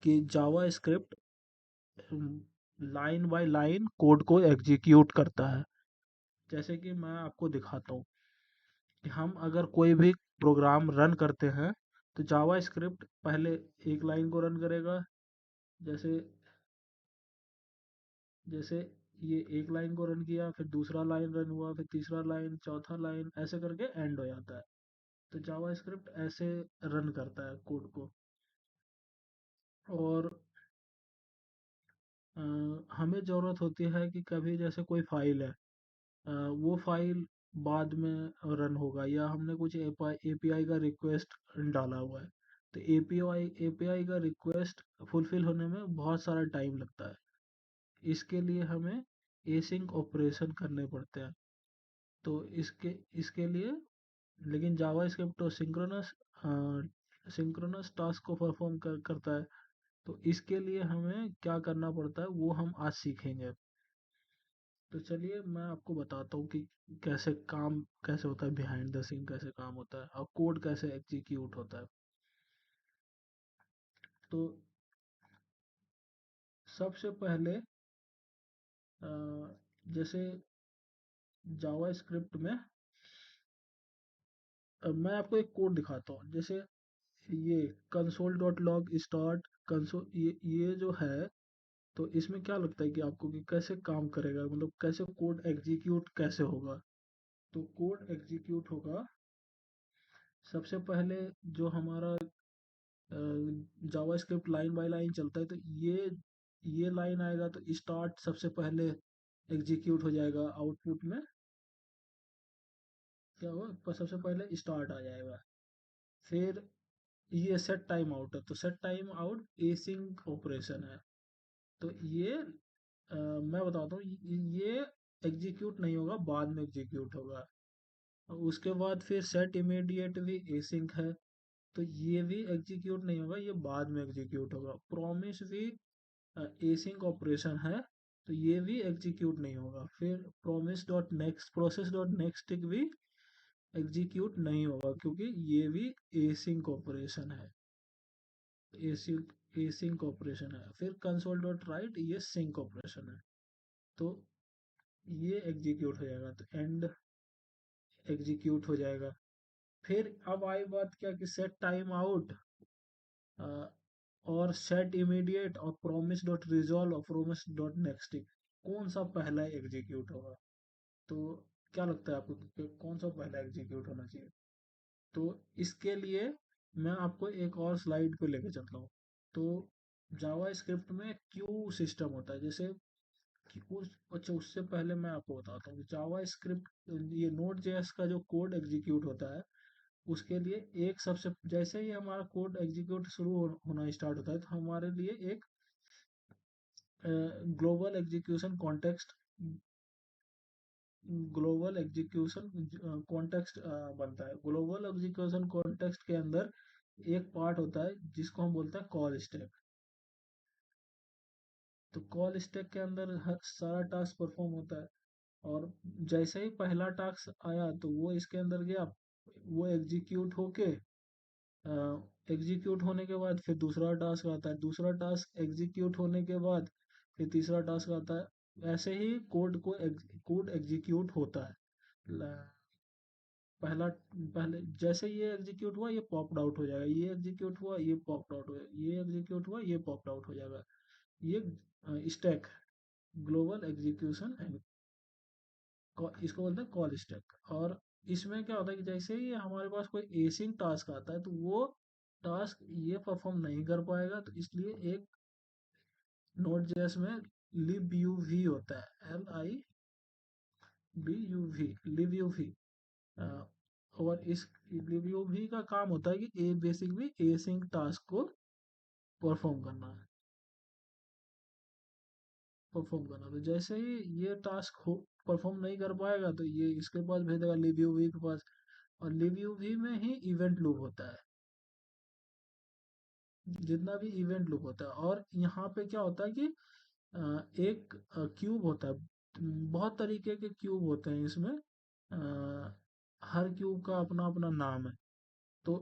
कि JavaScript line by line code को execute करता है। जैसे कि मैं आपको दिखाता हूँ कि हम अगर कोई भी प्रोग्राम रन करते हैं तो जावा स्क्रिप्ट पहले एक लाइन को रन करेगा। जैसे जैसे ये एक लाइन को रन किया, फिर दूसरा लाइन रन हुआ, फिर तीसरा लाइन, चौथा लाइन, ऐसे करके एंड हो जाता है। तो जावा स्क्रिप्ट ऐसे रन करता है कोड को। और हमें ज़रूरत होती है कि कभी जैसे कोई फाइल है, वो फाइल बाद में रन होगा, या हमने कुछ एपीआई का रिक्वेस्ट डाला हुआ है, तो एपीआई का रिक्वेस्ट फुलफिल होने में बहुत सारा टाइम लगता है। इसके लिए हमें एसिंक ऑपरेशन करने पड़ते हैं। तो इसके इसके लिए लेकिन जावा स्क्रिप्ट तो सिंक्रोनस टास्क को परफॉर्म करता है। तो इसके लिए हमें क्या करना पड़ता है वो हम आज सीखेंगे। तो चलिए मैं आपको बताता हूँ कि कैसे होता है, बिहाइंड द सीन कैसे काम होता है और कोड कैसे एग्जीक्यूट होता है। तो सबसे पहले अ, जैसे जावा स्क्रिप्ट में मैं आपको एक कोड दिखाता हूँ। जैसे ये console.log start कंसोल, ये जो है, तो इसमें क्या लगता है कि आपको कि कैसे काम करेगा, मतलब कैसे कोड एग्जीक्यूट कैसे होगा। तो कोड एग्जीक्यूट होगा सबसे पहले, जो हमारा जावा स्क्रिप्ट लाइन बाय लाइन चलता है, तो ये लाइन आएगा तो स्टार्ट सबसे पहले एग्जीक्यूट हो जाएगा। आउटपुट में क्या होगा, सबसे पहले स्टार्ट आ जाएगा। फिर ये सेट टाइम आउट है, तो set time out async operation है। तो ये मैं बताता हूँ, ये एग्जीक्यूट नहीं होगा, बाद में एग्जीक्यूट होगा। और उसके बाद फिर सेट इमीडिएट भी एसिंक है, तो ये भी एग्जीक्यूट नहीं होगा, ये बाद में एग्जीक्यूट होगा। प्रॉमिस भी एसिंक ऑपरेशन है, तो ये भी एग्जीक्यूट नहीं होगा। फिर promise dot next process dot next भी एग्जीक्यूट नहीं होगा, क्योंकि ये भी एसिंक ऑपरेशन है। एसिंक एसिंक ऑपरेशन है। फिर कंसोल डॉट राइट, ये सिंक ऑपरेशन है। तो ये एग्जीक्यूट हो जाएगा, तो एंड एग्जीक्यूट हो जाएगा। फिर अब आई बात क्या कि सेट टाइम आउट और सेट इमीडिएट और प्रोमिस डॉट रिजॉल्व और प्रोमिस डॉट नेक्स्ट, कौन सा पहला एग्जीक्यूट होगा। तो क्या लगता है आपको कि कौन सा पहला एग्जीक्यूट होना चाहिए। तो इसके लिए मैं आपको एक और स्लाइड पे लेके चलता हूँ। तो जावा स्क्रिप्ट में क्यू सिस्टम होता है। जैसे कि अच्छा, उससे पहले मैं आपको बताता हूँ जावा स्क्रिप्ट, ये नोड जेएस का जो कोड एग्जीक्यूट होता है, उसके लिए एक सबसे जैसे ही हमारा कोड एग्जीक्यूट होना स्टार्ट होता है, तो हमारे लिए एक global execution context global execution context बनता है। ग्लोबल एग्जीक्यूशन कॉन्टेक्स्ट के अंदर एक पार्ट होता है जिसको हम बोलते हैं कॉल स्टैक। तो कॉल स्टैक के अंदर हर सारा टास्क परफॉर्म होता है। और जैसे ही पहला टास्क आया तो वो इसके अंदर गया, वो एग्जीक्यूट होने के बाद फिर दूसरा टास्क आता है, दूसरा टास्क एग्जीक्यूट होने के बाद फिर तीसरा टास्क आता है। ऐसे ही कोड एग्जीक्यूट होता है। ल- पहला पहले जैसे ये एग्जीक्यूट हुआ ये पॉप्ड आउट हो जाएगा, ये एग्जीक्यूट हुआ ये पॉप्ड आउट हो जाएगा, ये एग्जीक्यूट हुआ ये पॉप्ड आउट हो जाएगा। ये स्टैक, ग्लोबल एग्जीक्यूशन, इसको बोलते हैं कॉल स्टैक। और इसमें क्या होता है कि जैसे ही हमारे पास कोई एसिंग टास्क आता है, तो वो टास्क ये परफॉर्म नहीं कर पाएगा, तो इसलिए एक नोड जेएस में libUV होता है, LIBUV, libUV। और इस libUV का काम होता है कि बेसिकली एसिंग टास्क को परफॉर्म करना है, तो जैसे ही ये टास्क हो परफॉर्म नहीं कर पाएगा, तो ये इसके पास भेज देगा, libUV के पास। और libUV में ही इवेंट लूप होता है, जितना भी इवेंट लूप होता है। और यहाँ पे क्या होता है कि एक क्यूब होता है। बहुत तरीके के क्यूब होते हैं इसमें, हर क्यूब का अपना अपना नाम है। तो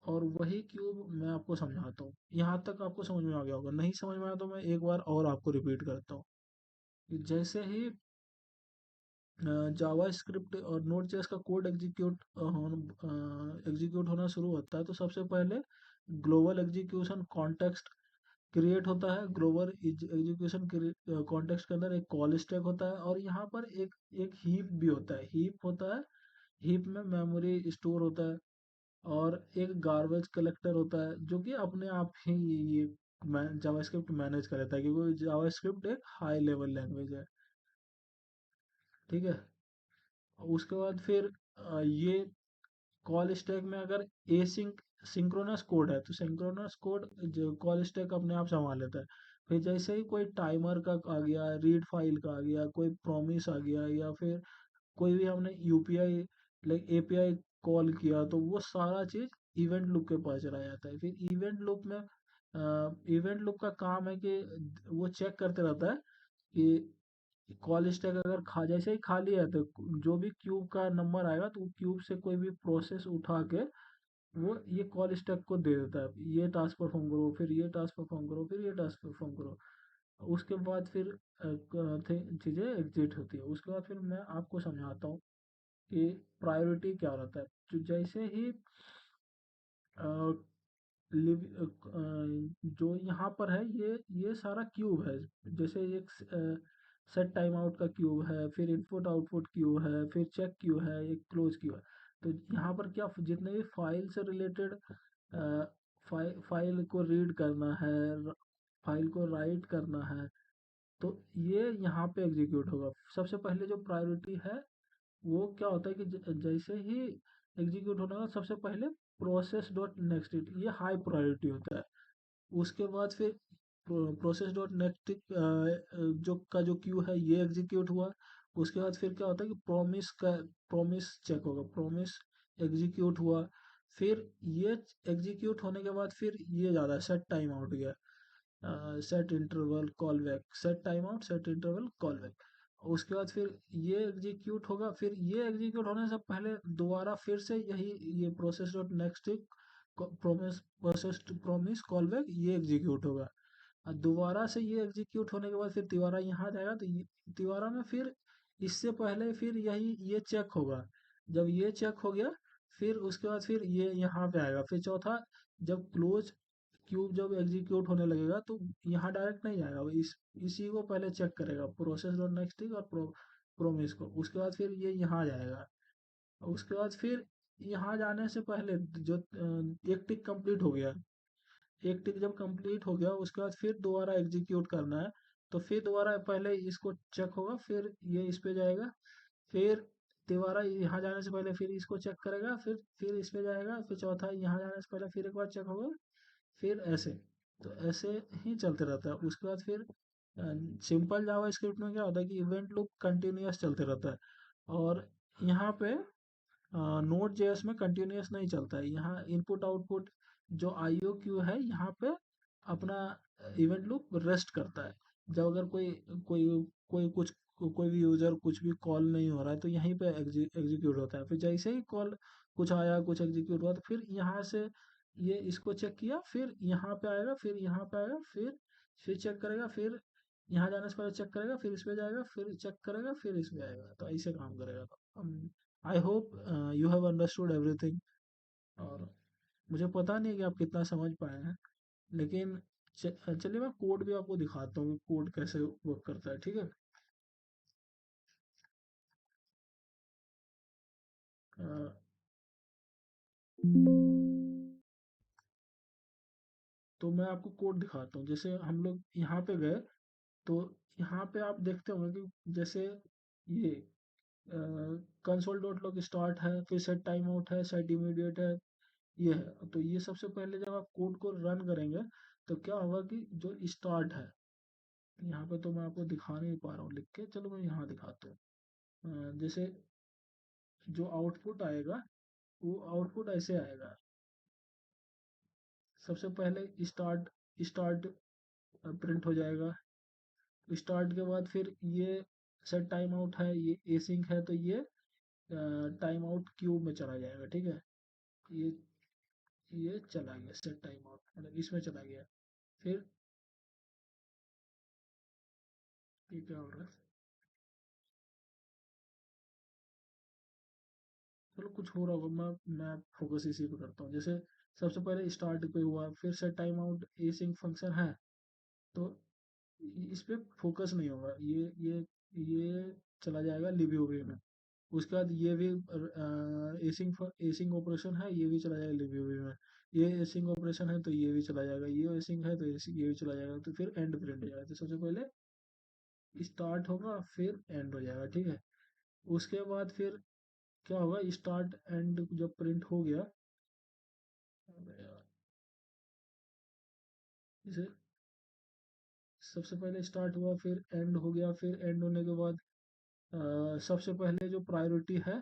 और वही क्यूब मैं आपको समझाता हूँ। यहाँ तक आपको समझ में आ गया होगा, नहीं समझ में आया तो मैं एक बार और आपको रिपीट करता हूँ। कि जैसे ही जावा स्क्रिप्ट और नोड जेएस का कोड एग्जीक्यूट होना शुरू होता है, तो सबसे पहले ग्लोबल एग्जीक्यूशन कॉन्टेक्स्ट क्रिएट होता है। ग्लोबल एग्जीक्यूशन कॉन्टेक्स्ट के अंदर एक कॉल स्टैक होता है, और यहाँ पर एक एक हीप भी होता है। हीप होता है, हीप में मेमोरी स्टोर होता है, और एक गार्बेज कलेक्टर होता है जो कि अपने आप ही ये जावास्क्रिप्ट मैनेज कर लेता है, क्योंकि जावास्क्रिप्ट एक हाई लेवल लैंग्वेज है। ठीक है। उसके बाद फिर ये कॉल स्टैक में अगर सिंक्रोनस कोड है, तो सिंक्रोनस कोड जो कॉल स्टैक अपने आप संभाल लेता है। फिर जैसे ही कोई टाइमर का आ गया, रीड फाइल का आ गया, कोई प्रॉमिस आ गया, या फिर कोई भी हमने यूपीआई लाइक एपीआई कॉल किया, तो वो सारा चीज इवेंट लूप के पास चला जाता है। फिर इवेंट लूप का काम है कि वो चेक करते रहता है कि कॉल स्टैक अगर जैसे ही खाली है, तो जो भी क्यूब का नंबर आएगा, तो क्यूब से कोई भी प्रोसेस उठा के वो ये कॉल स्टैक को दे देता है, ये टास्क परफॉर्म करो, फिर ये टास्क परफॉर्म करो, फिर ये टास्क परफॉर्म करो। उसके बाद फिर चीज़ें एग्जिट होती है। उसके बाद फिर मैं आपको समझाता हूँ कि प्रायोरिटी क्या रहता है। तो जैसे ही जो यहाँ पर है, ये सारा क्यूब है। जैसे एक सेट टाइम आउट का क्यूब है, फिर इनपुट आउटपुट क्यूब है, फिर चेक क्यूब है, एक क्लोज क्यूब है। तो यहाँ पर क्या जितने भी फाइल से रिलेटेड फाइल को रीड करना है, फाइल को राइट करना है, तो ये यहाँ पे एग्जीक्यूट होगा। सबसे पहले जो प्रायोरिटी है, वो क्या होता है कि जैसे ही एग्जीक्यूट होने का सबसे पहले प्रोसेस डॉट नेक्स्ट इट, ये हाई प्रायोरिटी होता है। उसके बाद फिर प्रोसेस डॉट नेक्स्ट जो क्यू है, ये एग्जीक्यूट हुआ। उसके बाद फिर क्या होता है कि प्रॉमिस चेक होगा, प्रॉमिस एग्जीक्यूट हुआ। फिर ये एग्जीक्यूट होने के बाद फिर ये ज़्यादा सेट टाइम आउट गया, set interval call back, set time out, set interval call back. उसके बाद फिर ये एग्जीक्यूट होगा। फिर ये एग्जीक्यूट होने से पहले दोबारा फिर से यही ये process dot next promise call back ये एग्जीक्यूट होगा। और दोबारा से ये एग्जीक्यूट होने के बाद फिर तिबारा यहाँ जाएगा, तो तिबारा में फिर इससे पहले फिर ये चेक होगा। जब ये चेक हो गया, फिर उसके बाद फिर ये यहाँ पे आएगा। फिर चौथा, जब क्लोज क्यूब जब एग्जीक्यूट होने लगेगा, तो यहाँ डायरेक्ट नहीं जाएगा, वो इसी को पहले चेक करेगा, प्रोसेस डॉट नेक्स्ट और प्रोमिस को। उसके बाद फिर ये यहाँ जाएगा। उसके बाद फिर यहाँ जाने से पहले जो एक टिक कंप्लीट हो गया, एक टिक जब कंप्लीट हो गया, उसके बाद फिर दोबारा एग्जीक्यूट करना है। तो फिर दोबारा पहले इसको चेक होगा, फिर ये इस पे जाएगा। फिर दोबारा यहाँ जाने से पहले फिर इसको चेक करेगा, फिर इस पे जाएगा। फिर चौथा, यहाँ जाने से पहले फिर एक बार चेक होगा, फिर ऐसे। तो ऐसे ही चलते रहता है। उसके बाद फिर सिंपल जावा स्क्रिप्ट में क्या होता है कि इवेंट लूप कंटिन्यूअस चलते रहता है। और यहाँ पे नोड जेएस में कंटिन्यूअस नहीं चलता है। यहाँ इनपुट आउटपुट जो आईओ क्यू है, यहाँ पे अपना इवेंट लूप रेस्ट करता है। जब अगर कोई कोई कुछ कोई भी यूजर कुछ भी कॉल नहीं हो रहा है, तो यहीं पे एग्जीक्यूट होता है। फिर जैसे ही कॉल कुछ आया, कुछ एग्जीक्यूट हुआ, तो फिर यहाँ से ये इसको चेक किया, फिर यहाँ पे आएगा, फिर यहाँ पे आएगा, फिर चेक करेगा, फिर यहाँ जाने से पहले चेक करेगा, फिर इस पे जाएगा, फिर चेक करेगा, फिर इस पे आएगा। तो ऐसे काम करेगा। तो I hope you have understood everything. और मुझे पता नहीं कि आप कितना समझ पाए हैं, लेकिन चलिए मैं कोड भी आपको दिखाता हूँ, कोड कैसे वर्क करता है। ठीक है। अ, तो मैं आपको कोड दिखाता हूँ। जैसे हम लोग यहाँ पे गए, तो यहाँ पे आप देखते होंगे कि जैसे ये कंसोल डॉट लॉग स्टार्ट है, फिर सेट टाइम आउट है, सेट इमीडिएट है, ये है। तो ये सबसे पहले जब आप कोड को रन करेंगे, तो क्या होगा कि जो स्टार्ट है, यहाँ पे तो मैं आपको दिखा नहीं पा रहा हूँ लिख के, चलो मैं यहाँ दिखाता हूँ। जैसे जो आउटपुट आएगा, वो आउटपुट ऐसे आएगा। सबसे पहले स्टार्ट स्टार्ट प्रिंट हो जाएगा। स्टार्ट के बाद फिर ये सेट टाइम आउट है, ये एसिंक है, तो ये टाइम आउट क्यूब में चला जाएगा। ठीक है। ये ये चला गया सेट टाइम आउट, मतलब इसमें चला गया। फिर ये क्या हो रहा है? चलो कुछ हो रहा होगा, मैं फोकस इसी पे करता हूँ। जैसे सबसे पहले स्टार्ट पे हुआ, फिर set time out async function है, तो इस पे फोकस नहीं होगा। ये चला जाएगा लिबी वे में। उसके बाद ये भी एसिंग एसिंग ऑपरेशन है, ये भी चला जाएगा लिबी वे में। ये एसिंग ऑपरेशन है तो ये भी चला जाएगा, ये एसिंग है तो ये भी चला जाएगा, तो फिर एंड प्रिंट हो जाएगा। तो सबसे पहले स्टार्ट होगा फिर एंड हो जाएगा, ठीक है। उसके बाद फिर क्या होगा, स्टार्ट एंड जब प्रिंट हो गया, अबे यार, इसे सबसे पहले स्टार्ट हुआ फिर एंड हो गया, फिर एंड होने के बाद सबसे पहले जो प्रायोरिटी है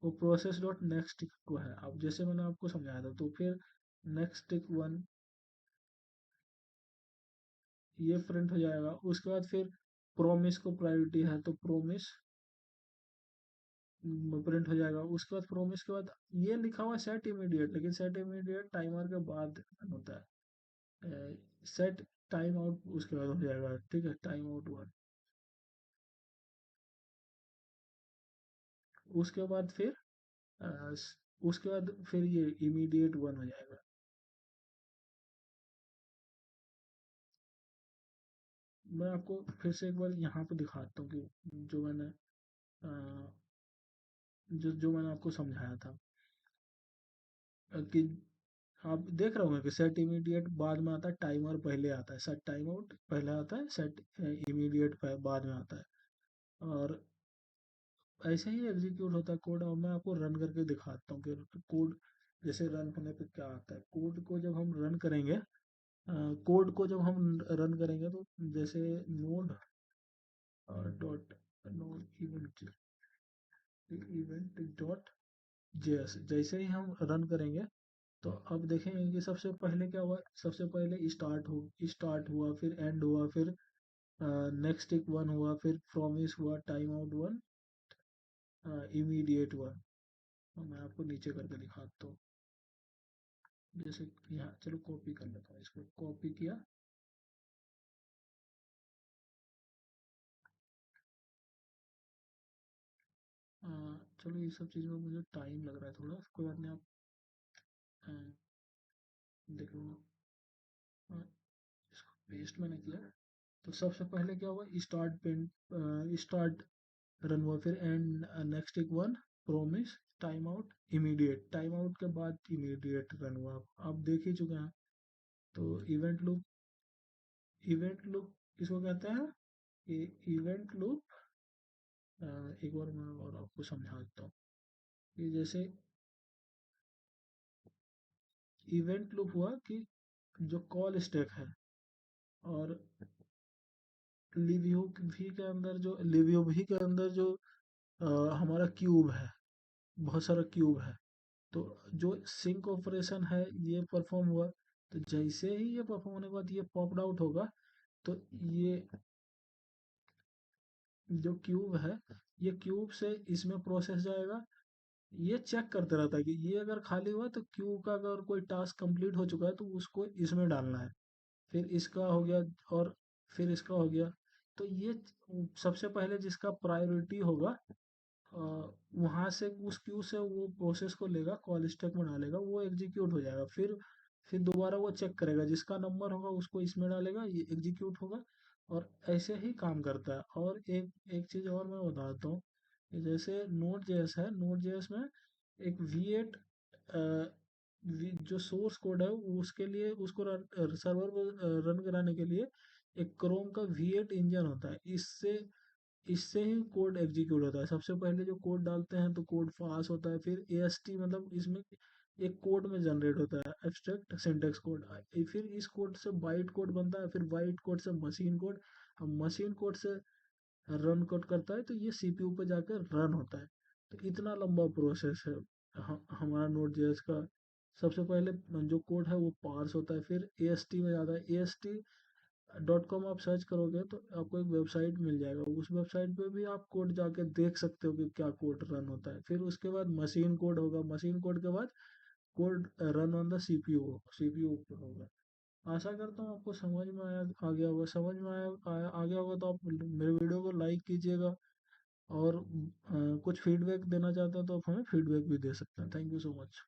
वो प्रोसेस डॉट नेक्स्ट को है। अब जैसे मैंने आपको समझाया था, तो फिर नेक्स्ट टिक वन ये प्रिंट हो जाएगा। उसके बाद फिर प्रोमिस को प्रायोरिटी है तो प्रोमिस प्रिंट हो जाएगा। उसके बाद प्रोमिस के बाद ये लिखा हुआ सेट इमीडिएट, लेकिन सेट इमीडिएट टाइमर के बाद होता है। सेट टाइम आउट उसके बाद हो जाएगा, ठीक है, टाइम आउट वन। उसके बाद फिर उसके बाद फिर ये इमीडिएट वन हो जाएगा। मैं आपको फिर से एक बार यहाँ पे दिखाता हूँ कि जो मैंने अ, जो मैंने आपको समझाया था, कि आप देख रहे होंगे कि सेट इमीडिएट बाद में आता है, टाइमर पहले आता है, सेट टाइम आउट पहले आता है, सेट इमीडिएट बाद में आता है। और ऐसे ही एग्जीक्यूट होता है कोड। और मैं आपको रन करके दिखाता हूँ कि कोड जैसे रन होने पे क्या आता है। कोड को जब हम रन करेंगे, कोड को जब हम रन करेंगे तो जैसे node dot node event dot JS जैसे ही हम रन करेंगे, तो अब देखेंगे कि सबसे पहले क्या हुआ। सबसे पहले स्टार्ट हुआ, फिर एंड हुआ, फिर नेक्स्ट टिक वन हुआ, फिर प्रॉमिस हुआ, time out one, immediate one. मैं आपको नीचे करके दिखाता हूँ। जैसे यहाँ चलो कॉपी कर लेता हूँ, इसको कॉपी किया। अ, चलो ये सब चीज़ में मुझे टाइम लग रहा है थोड़ा, कोई बात नहीं। आप अ, देख लो। इसको पेस्ट मैंने किया। तो सबसे पहले क्या हुआ, स्टार्ट रन हुआ, फिर एंड नेक्स्ट एक one, promise, time out, immediate, time out के बाद इमीडिएट रन हुआ। आप देख ही चुके हैं। तो इवेंट लूप किसको कहते हैं? ये इवेंट लूप, एक बार मैं और आपको समझा देता हूँ। ये जैसे इवेंट लूप हुआ कि जो कॉल स्टैक है, और लिव्यू भी के अंदर जो हमारा क्यूब है, बहुत सारा क्यूब है। तो जो सिंक ऑपरेशन है ये परफॉर्म हुआ। तो जैसे ही ये परफॉर्म होने के बाद ये पॉप्ड आउट होगा, तो ये जो क्यूब है, ये क्यूब से इसमें प्रोसेस जाएगा। ये चेक करते रहता है कि ये अगर खाली हुआ तो क्यूब का अगर कोई टास्क कंप्लीट हो चुका है तो उसको इसमें डालना है। फिर इसका हो गया, और फिर इसका हो गया। तो ये सबसे पहले जिसका प्रायोरिटी होगा, वहां से उस क्यू से वो प्रोसेस को लेगा, कॉल स्टैक में डालेगा, वो एग्जीक्यूट हो जाएगा। फिर दोबारा वो चेक करेगा, जिसका नंबर होगा उसको इसमें डालेगा, ये एग्जीक्यूट होगा। और ऐसे ही काम करता है। और एक एक चीज और मैं बताता हूँ कि जैसे नोड जेएस है, नोड जेएस में एक V8 जो सोर्स कोड है, उसके लिए उसको सर्वर पर रन कराने के लिए एक क्रोम का V8 इंजन होता है। इससे ही कोड एग्जीक्यूट होता है। सबसे पहले जो कोड डालते हैं तो कोड पास होता है, फिर AST मतलब इसमें एक कोड में जनरेट होता है, एब्स्ट्रैक्ट सिंटेक्स कोड। फिर इस कोड से बाइट कोड बनता है, फिर बाइट कोड से मशीन कोड, अब मशीन कोड से रन कोड करता है, तो ये CPU पे जाकर रन होता है। तो इतना लंबा प्रोसेस है हमारा नोड जेएस का। सबसे पहले जो कोड है वो पार्स होता है, फिर AST में जाता है। AST.com आप सर्च करोगे तो आपको एक वेबसाइट मिल जाएगा, उस वेबसाइट पे भी आप कोड जाके देख सकते हो कि क्या कोड रन होता है। फिर उसके बाद मशीन कोड होगा, मशीन कोड के बाद code run on the CPU पे होगा। आशा करता हूँ आपको समझ में आ गया होगा। समझ में आ गया होगा तो आप मेरे वीडियो को लाइक कीजिएगा, और कुछ फीडबैक देना चाहते हो तो आप हमें फीडबैक भी दे सकते हैं। Thank you so much.